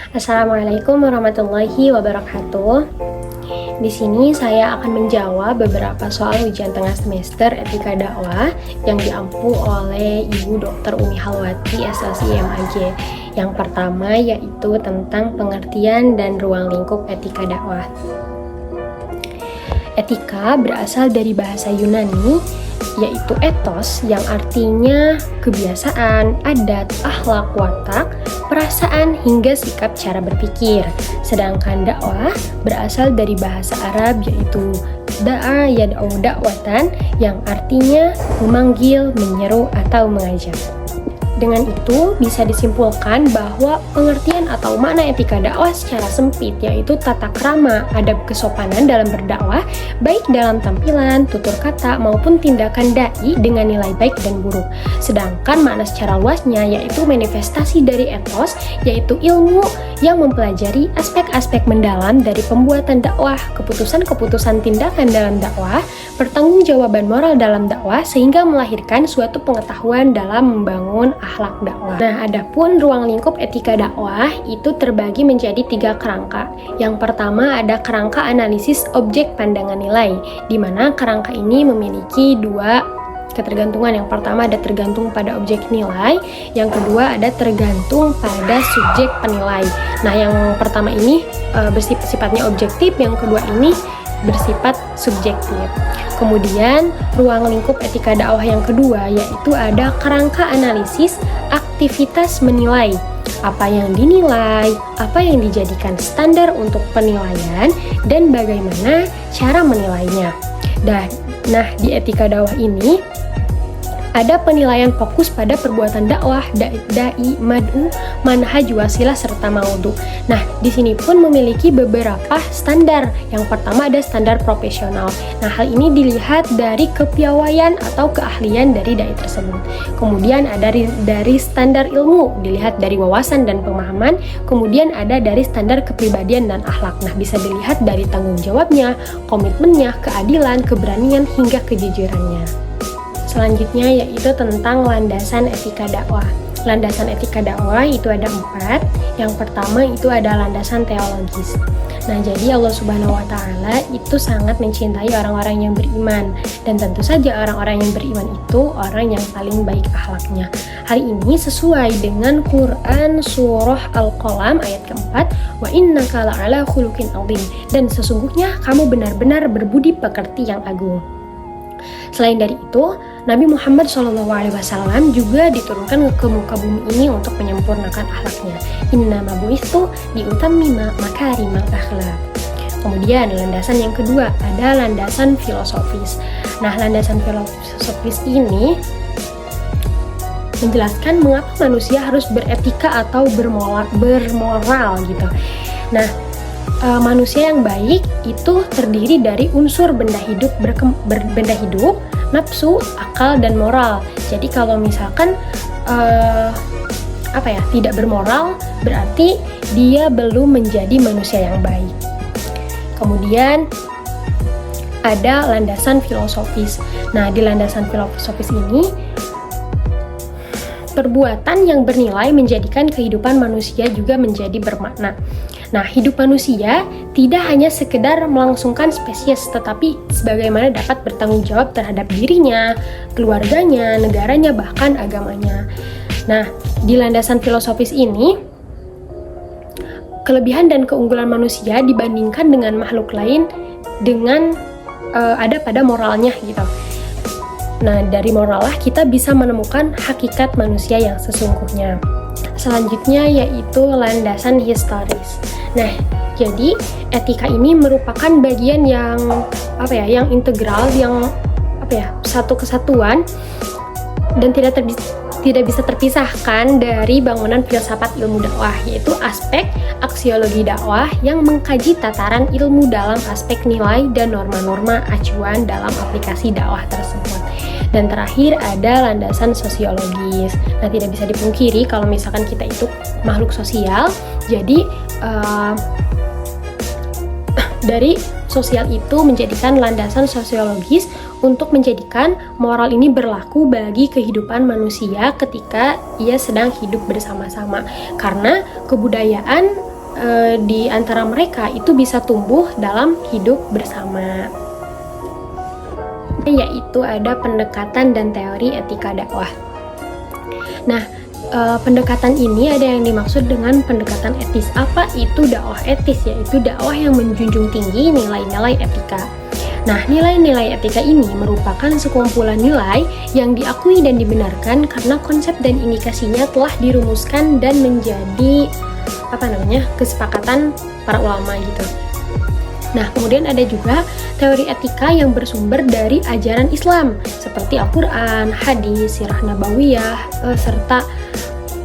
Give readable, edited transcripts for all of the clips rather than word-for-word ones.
Assalamualaikum warahmatullahi wabarakatuh. Di sini saya akan menjawab beberapa soal ujian tengah semester etika dakwah yang diampu oleh Ibu Dr. Umi Halwati SLC MAG. Yang pertama yaitu tentang pengertian dan ruang lingkup etika dakwah. Etika berasal dari bahasa Yunani, yaitu ethos yang artinya kebiasaan, adat, akhlak, watak, perasaan, hingga sikap cara berpikir. Sedangkan dakwah berasal dari bahasa Arab, yaitu da'a yad'u da'watan, yang artinya memanggil, menyeru, atau mengajak. Dengan itu bisa disimpulkan bahwa pengertian atau makna etika dakwah secara sempit yaitu tata krama, adab kesopanan dalam berdakwah, baik dalam tampilan, tutur kata, maupun tindakan dai dengan nilai baik dan buruk. Sedangkan makna secara luasnya yaitu manifestasi dari etos, yaitu ilmu yang mempelajari aspek-aspek mendalam dari pembuatan dakwah, keputusan-keputusan tindakan dalam dakwah, pertanggungjawaban moral dalam dakwah, sehingga melahirkan suatu pengetahuan dalam membangun akhlak dakwah. Nah, adapun ruang lingkup etika dakwah itu terbagi menjadi 3 kerangka. Yang pertama ada kerangka analisis objek pandangan nilai, di mana kerangka ini memiliki 2 ketergantungan. Yang pertama ada tergantung pada objek nilai, yang kedua ada tergantung pada subjek penilai. Nah, yang pertama ini sifatnya objektif, yang kedua ini bersifat subjektif. Kemudian ruang lingkup etika dakwah yang kedua yaitu ada kerangka analisis aktivitas menilai. Apa yang dinilai, apa yang dijadikan standar untuk penilaian, dan bagaimana cara menilainya. Nah, di etika dakwah ini ada penilaian fokus pada perbuatan dakwah, dai, mad'u, manhaj, wasilah, serta maudhu. Nah, di sini pun memiliki beberapa standar. Yang pertama ada standar profesional. Nah, hal ini dilihat dari kepiawaian atau keahlian dari dai tersebut. Kemudian ada dari standar ilmu, dilihat dari wawasan dan pemahaman. Kemudian ada dari standar kepribadian dan akhlak. Nah, bisa dilihat dari tanggung jawabnya, komitmennya, keadilan, keberanian, hingga kejujurannya. Selanjutnya yaitu tentang landasan etika dakwah. Landasan etika dakwah itu ada 4. Yang pertama itu ada landasan teologis. Nah, jadi Allah Subhanahu wa Ta'ala itu sangat mencintai orang-orang yang beriman, dan tentu saja orang-orang yang beriman itu orang yang paling baik akhlaknya. Hal ini sesuai dengan Quran surah Al-Qalam ayat keempat, wa innaka la'ala khuluqin 'adzim, dan sesungguhnya kamu benar-benar berbudi pekerti yang agung. Selain dari itu, Nabi Muhammad SAW juga diturunkan ke muka bumi ini untuk menyempurnakan akhlaknya. Innama bu'itsu liutammima makarimal akhlak. Kemudian landasan yang kedua ada landasan filosofis. Nah, landasan filosofis ini menjelaskan mengapa manusia harus beretika atau bermoral gitu. Nah, manusia yang baik itu terdiri dari unsur benda hidup, nafsu, akal, dan moral. Jadi kalau misalkan tidak bermoral, berarti dia belum menjadi manusia yang baik. Kemudian ada landasan filosofis. Nah, di landasan filosofis ini perbuatan yang bernilai menjadikan kehidupan manusia juga menjadi bermakna. Nah, hidup manusia tidak hanya sekedar melangsungkan spesies, tetapi sebagaimana dapat bertanggung jawab terhadap dirinya, keluarganya, negaranya, bahkan agamanya. Nah, di landasan filosofis ini, kelebihan dan keunggulan manusia dibandingkan dengan makhluk lain dengan ada pada moralnya gitu. Nah, dari moral lah kita bisa menemukan hakikat manusia yang sesungguhnya. Selanjutnya yaitu landasan historis. Nah, jadi etika ini merupakan bagian yang integral, yang satu kesatuan dan tidak bisa terpisahkan dari bangunan filsafat ilmu dakwah, yaitu aspek aksiologi dakwah yang mengkaji tataran ilmu dalam aspek nilai dan norma-norma acuan dalam aplikasi dakwah tersebut. Dan terakhir ada landasan sosiologis. Nah, tidak bisa dipungkiri kalau misalkan kita itu makhluk sosial, jadi dari sosial itu menjadikan landasan sosiologis untuk menjadikan moral ini berlaku bagi kehidupan manusia ketika ia sedang hidup bersama-sama. Karena kebudayaan di antara mereka itu bisa tumbuh dalam hidup bersama. Yaitu ada pendekatan dan teori etika dakwah. Nah, pendekatan ini ada yang dimaksud dengan pendekatan etis. Apa itu dakwah etis? Yaitu dakwah yang menjunjung tinggi nilai-nilai etika. Nah, nilai-nilai etika ini merupakan sekumpulan nilai yang diakui dan dibenarkan karena konsep dan indikasinya telah dirumuskan dan menjadi kesepakatan para ulama gitu. Nah, kemudian ada juga teori etika yang bersumber dari ajaran Islam seperti Al-Quran, hadis, sirah nabawiyah, serta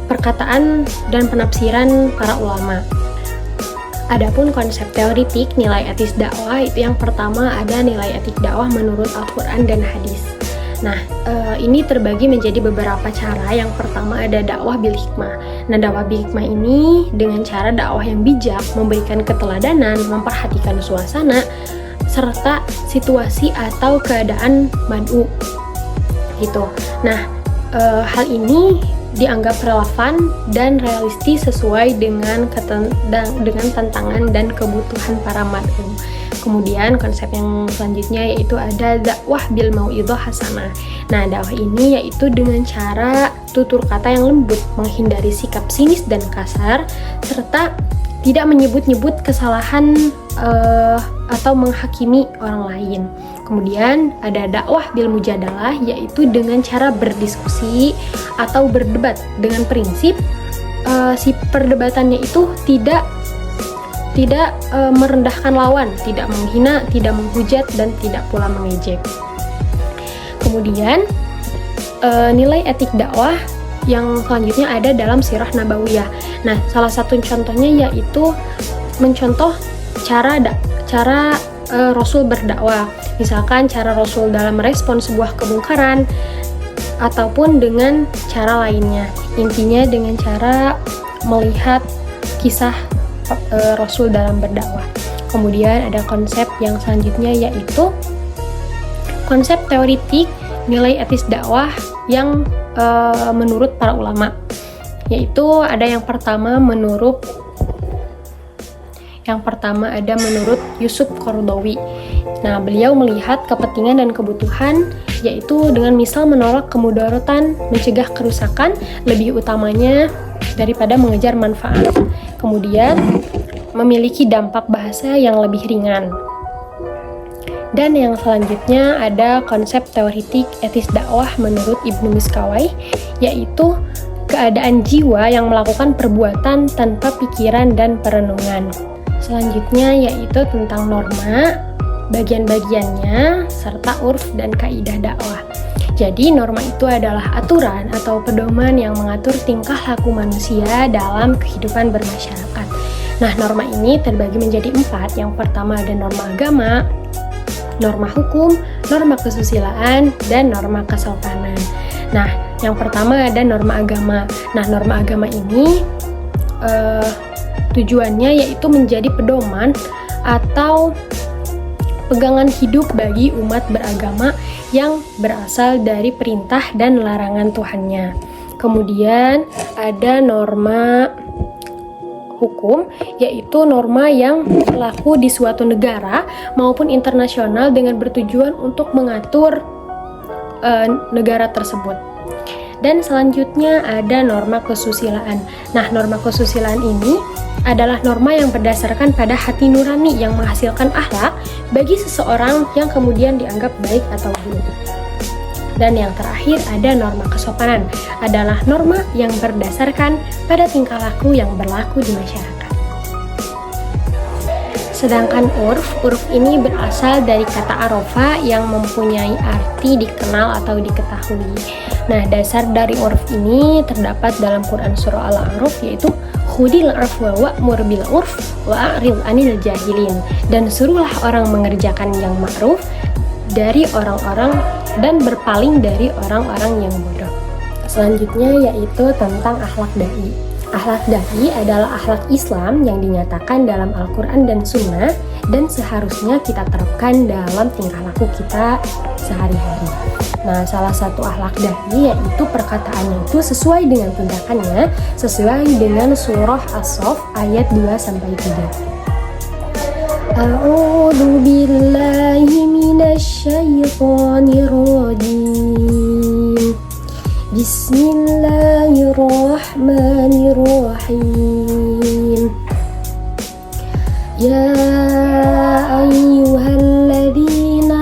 perkataan dan penafsiran para ulama. Adapun konsep teoritik nilai etis dakwah itu yang pertama ada nilai etik dakwah menurut Al-Quran dan hadis. Nah, ini terbagi menjadi beberapa cara. Yang pertama ada dakwah bil hikmah. Nah, dakwah bil hikmah ini dengan cara dakwah yang bijak, memberikan keteladanan, memperhatikan suasana, serta situasi atau keadaan mad'u gitu. Nah, hal ini dianggap relevan dan realistis sesuai dengan tantangan dan kebutuhan para mad'u. Kemudian konsep yang selanjutnya yaitu ada dakwah bil mau'idhah hasanah. Nah, dakwah ini yaitu dengan cara tutur kata yang lembut, menghindari sikap sinis dan kasar, serta tidak menyebut-nyebut kesalahan atau menghakimi orang lain. Kemudian ada dakwah bil mujadalah, yaitu dengan cara berdiskusi atau berdebat dengan prinsip si perdebatannya itu tidak merendahkan lawan, tidak menghina, tidak menghujat, dan tidak pula mengejek. Kemudian nilai etik dakwah yang selanjutnya ada dalam sirah nabawiyah. Nah, salah satu contohnya yaitu mencontoh cara Rasul berdakwah. Misalkan cara Rasul dalam merespon sebuah kemungkaran ataupun dengan cara lainnya. Intinya dengan cara melihat kisah Rasul dalam berdakwah. Kemudian ada konsep yang selanjutnya yaitu konsep teoritik nilai etis dakwah yang menurut para ulama, yaitu ada yang pertama ada menurut Yusuf Qaradawi. Nah, beliau melihat kepentingan dan kebutuhan, yaitu dengan misal menolak kemudaratan, mencegah kerusakan, lebih utamanya daripada mengejar manfaat. Kemudian memiliki dampak bahasa yang lebih ringan. Dan yang selanjutnya ada konsep teoritik etis dakwah menurut Ibnu Miskawayh, yaitu keadaan jiwa yang melakukan perbuatan tanpa pikiran dan perenungan. Selanjutnya yaitu tentang norma, bagian-bagiannya, serta urf dan kaidah dakwah. Jadi norma itu adalah aturan atau pedoman yang mengatur tingkah laku manusia dalam kehidupan bermasyarakat. Nah, norma ini terbagi menjadi 4. Yang pertama ada norma agama, norma hukum, norma kesusilaan, dan norma kesopanan. Nah, yang pertama ada norma agama. Nah, norma agama ini tujuannya yaitu menjadi pedoman atau pegangan hidup bagi umat beragama yang berasal dari perintah dan larangan Tuhannya. Kemudian ada norma hukum, yaitu norma yang berlaku di suatu negara maupun internasional dengan bertujuan untuk mengatur negara tersebut. Dan selanjutnya ada norma kesusilaan. Nah, norma kesusilaan ini adalah norma yang berdasarkan pada hati nurani yang menghasilkan akhlak bagi seseorang yang kemudian dianggap baik atau buruk. Dan yang terakhir ada norma kesopanan, adalah norma yang berdasarkan pada tingkah laku yang berlaku di masyarakat. Sedangkan urf ini berasal dari kata arofa yang mempunyai arti dikenal atau diketahui. Nah, dasar dari urf ini terdapat dalam Quran surah Al-A'raf, yaitu khudil urf wa wa'mur bil urf wa a'rid 'anil jahilin, dan suruhlah orang mengerjakan yang ma'ruf dari orang-orang dan berpaling dari orang-orang yang bodoh. Selanjutnya yaitu tentang akhlak dai. Akhlak dai adalah akhlak Islam yang dinyatakan dalam Al-Quran dan Sunnah dan seharusnya kita terapkan dalam tingkah laku kita sehari-hari. Nah, salah satu akhlak dai yaitu perkataannya itu sesuai dengan tindakannya, sesuai dengan surah As-Saff ayat 2-3. A'udzu billahi minasy syaithanir rajim. Bismillahirrahmanirrahim. Ya ayyuhalladzina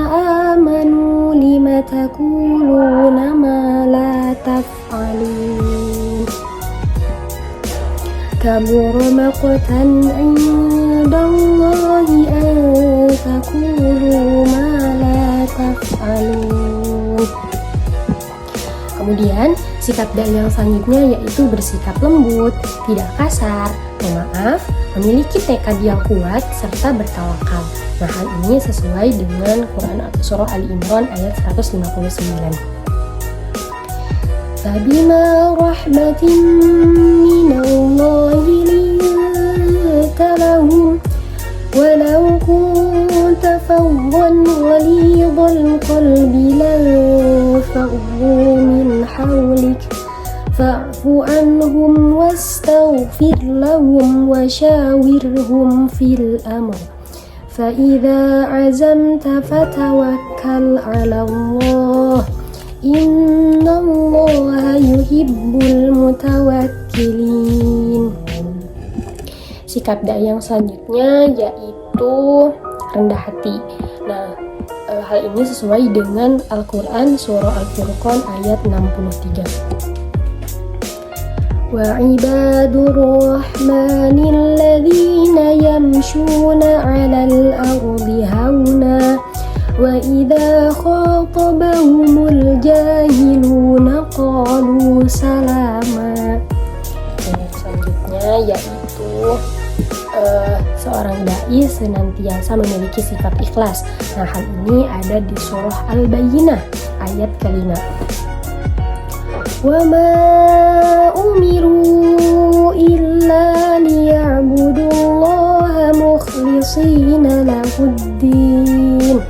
amanu lima taquluna ma la taf'alun. Kabura maqtan 'indallahi an taqulu ma la taf'alun. Kemudian sikap dai yang selanjutnya yaitu bersikap lembut, tidak kasar, pemaaf, memiliki tekad yang kuat, serta bertawakal. Nah, hal ini sesuai dengan Quran Surah Ali Imran ayat 159. Fabima rahmatin minallahi linta lahum walau kunta faddan ghalidhal qalbi lanfaddu min hawlik fa'fu anhum wastaghfir lahum washawirhum fil amr fa'idha azamta fatawakkal 'ala Allah innallaha yuhibbul mutawakkilin. Sikap dai yang selanjutnya yaitu rendah hati. Nah, hal ini sesuai dengan Al-Quran Surah Al-Furqan ayat 63. وَعِبَادُ الرَّحْمَنِ الَّذِينَ يَمْشُونَ عَلَى الْأَرْضِ هَوْنًا وَإِذَا خَاطَبَهُمُ الْجَاهِلُونَ قَالُوا سَلَامًا. Selanjutnya yaitu seorang dai senantiasa memiliki sifat ikhlas. Nah, hal ini ada di surah Al-Bayyinah ayat ke-5. وَمَا أُمِرُوا إِلَّا لِيَعْبُدُوا اللَّهَ مُخْلِصِينَ لَهُ الدِّينَ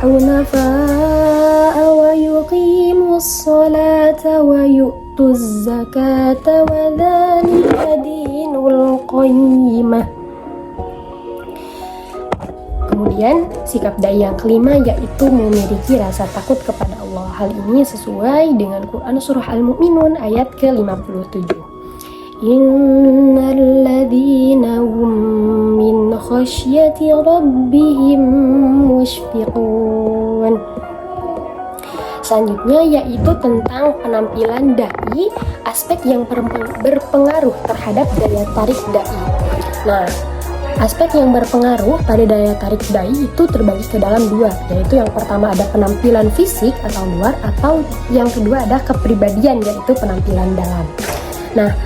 حُنَفَاءَ وَيُقِيمُوا الصَّلَاةَ وَيُؤْتُوا الزَّكَاةَ وَذَلِكَ دِينُ الْقَيِّمَةِ. Kemudian sikap dai yang kelima yaitu memiliki rasa takut kepada Allah. Hal ini sesuai dengan Quran Surah Al-Mu'minun ayat ke-57. Innal ladzina hum min khasyati rabbihim mushfiqun. Selanjutnya yaitu tentang penampilan dai, aspek yang berpengaruh terhadap daya tarik dai. Nah, aspek yang berpengaruh pada daya tarik dai itu terbagi ke dalam dua, yaitu yang pertama ada penampilan fisik atau luar, atau yang kedua ada kepribadian, yaitu penampilan dalam. Nah,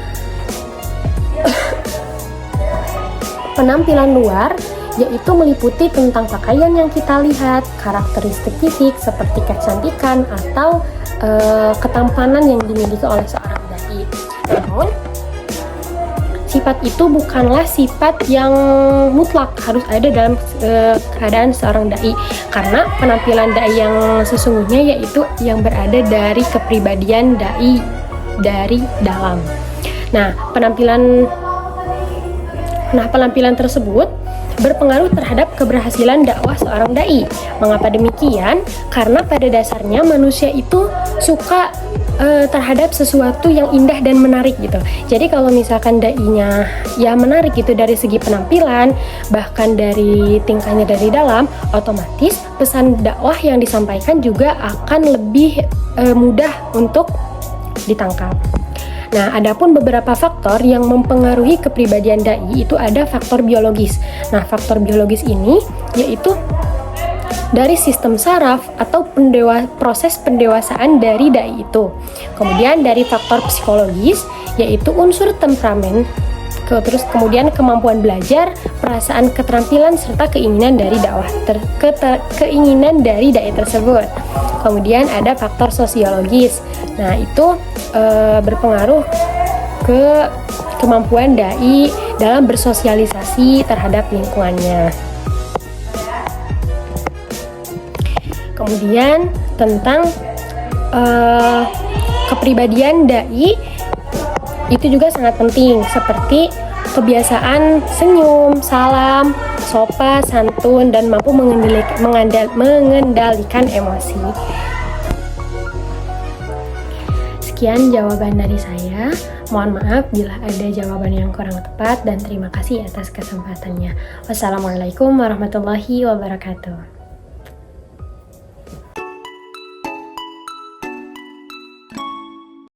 penampilan luar yaitu meliputi tentang pakaian yang kita lihat, karakteristik fisik seperti kecantikan atau ketampanan yang dimiliki oleh seorang dai. Namun sifat itu bukanlah sifat yang mutlak harus ada dalam keadaan seorang dai, karena penampilan dai yang sesungguhnya yaitu yang berada dari kepribadian dai dari dalam. Nah, penampilan tersebut berpengaruh terhadap keberhasilan dakwah seorang dai. Mengapa demikian? Karena pada dasarnya manusia itu suka terhadap sesuatu yang indah dan menarik gitu. Jadi kalau misalkan dai-nya ya menarik gitu dari segi penampilan, bahkan dari tingkahnya dari dalam, otomatis pesan dakwah yang disampaikan juga akan lebih mudah untuk ditangkap. Nah, adapun beberapa faktor yang mempengaruhi kepribadian dai itu ada faktor biologis. Nah, faktor biologis ini yaitu dari sistem saraf atau proses pendewasaan dari dai itu. Kemudian dari faktor psikologis yaitu unsur temperamen, terus kemudian kemampuan belajar, perasaan keterampilan serta keinginan dari keinginan dari dai tersebut. Kemudian ada faktor sosiologis. Nah, itu berpengaruh ke kemampuan dai dalam bersosialisasi terhadap lingkungannya. Kemudian tentang kepribadian dai itu juga sangat penting, seperti kebiasaan senyum, salam, sopan, santun, dan mampu mengendalikan emosi. Sekian jawaban dari saya. Mohon maaf bila ada jawaban yang kurang tepat dan terima kasih atas kesempatannya. Wassalamualaikum warahmatullahi wabarakatuh.